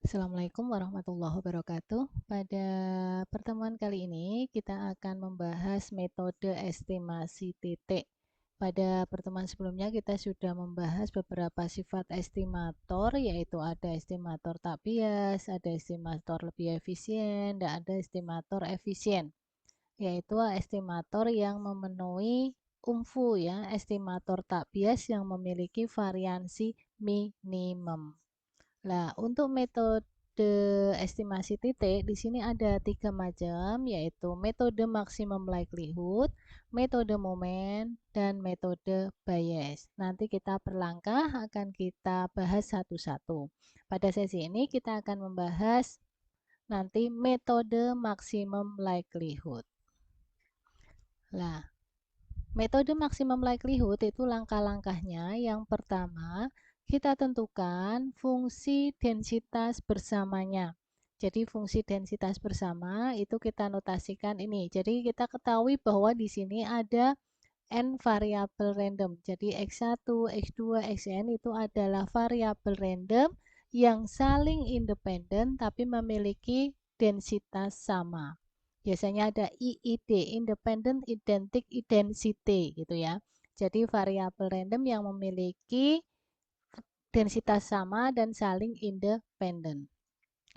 Assalamualaikum warahmatullahi wabarakatuh. Pada pertemuan kali ini kita akan membahas metode estimasi titik. Pada pertemuan sebelumnya kita sudah membahas beberapa sifat estimator, yaitu ada estimator tak bias, ada estimator lebih efisien, dan ada estimator efisien, yaitu estimator yang memenuhi UMFU ya, estimator tak bias yang memiliki variansi minimum. Nah, untuk metode estimasi titik di sini ada 3 macam, yaitu metode maximum likelihood, metode momen, dan metode bias. Nanti kita per langkah akan kita bahas satu-satu. Pada sesi ini kita akan membahas nanti metode maximum likelihood. Nah, metode maximum likelihood itu langkah-langkahnya. Yang pertama, kita tentukan fungsi densitas bersamanya. Jadi fungsi densitas bersama itu kita notasikan ini. Jadi kita ketahui bahwa di sini ada n variabel random. Jadi X1, X2, Xn itu adalah variabel random yang saling independen tapi memiliki densitas sama. Biasanya ada IID, Independent Identic Density gitu ya. Jadi variabel random yang memiliki densitas sama dan saling independen.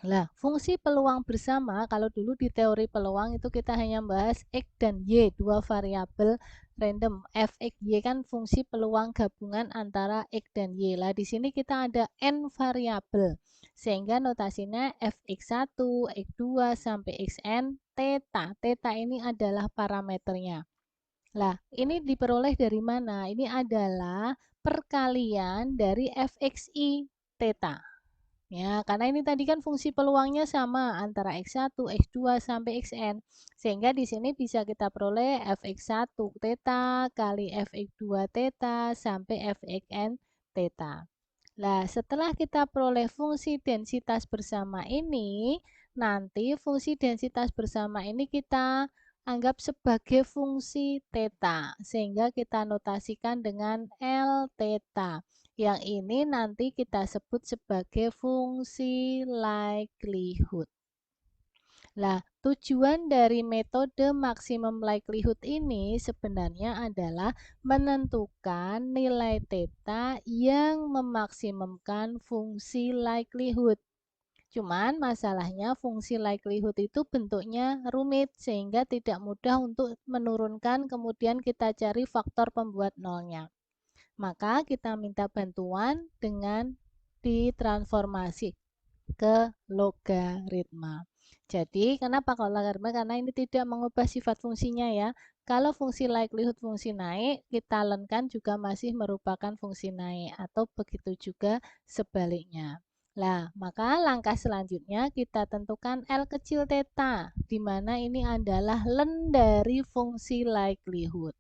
Nah, fungsi peluang bersama, kalau dulu di teori peluang itu kita hanya membahas X dan Y, dua variabel random. F, X, Y kan fungsi peluang gabungan antara X dan Y. Lah, di sini kita ada N variabel. Sehingga notasinya Fx1, X2, sampai Xn, theta. Theta ini adalah parameternya. Lah, ini diperoleh dari mana? Ini adalah perkalian dari Fxi theta. Ya, karena ini tadi kan fungsi peluangnya sama antara X1, X2 sampai Xn. Sehingga di sini bisa kita peroleh Fx1 theta kali Fx2 theta sampai Fxn theta. Nah, setelah kita peroleh fungsi densitas bersama ini, nanti fungsi densitas bersama ini kita anggap sebagai fungsi theta, sehingga kita notasikan dengan L theta. Yang ini nanti kita sebut sebagai fungsi likelihood. Nah, tujuan dari metode maximum likelihood ini sebenarnya adalah menentukan nilai theta yang memaksimumkan fungsi likelihood. Cuman masalahnya fungsi likelihood itu bentuknya rumit sehingga tidak mudah untuk menurunkan kemudian kita cari faktor pembuat nolnya. Maka kita minta bantuan dengan ditransformasi ke logaritma. Jadi, kenapa kalau logaritma? Karena ini tidak mengubah sifat fungsinya ya. Kalau fungsi likelihood fungsi naik, kita lenkan juga masih merupakan fungsi naik. Atau begitu juga sebaliknya. Nah, maka langkah selanjutnya kita tentukan L kecil theta, di mana ini adalah len dari fungsi likelihood.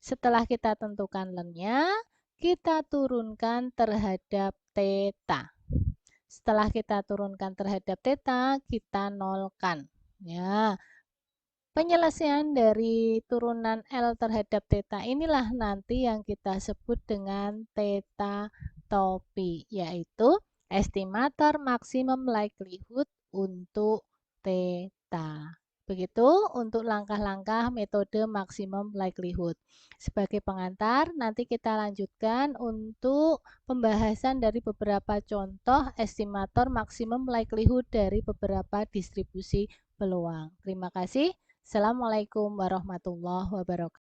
Setelah kita tentukan lennya, kita turunkan terhadap theta. Setelah kita turunkan terhadap theta, kita nolkan. Ya, penyelesaian dari turunan L terhadap theta inilah nanti yang kita sebut dengan theta topi, yaitu estimator maksimum likelihood untuk theta. Begitu untuk langkah-langkah metode maksimum likelihood. Sebagai pengantar, nanti kita lanjutkan untuk pembahasan dari beberapa contoh estimator maksimum likelihood dari beberapa distribusi peluang. Terima kasih. Assalamualaikum warahmatullahi wabarakatuh.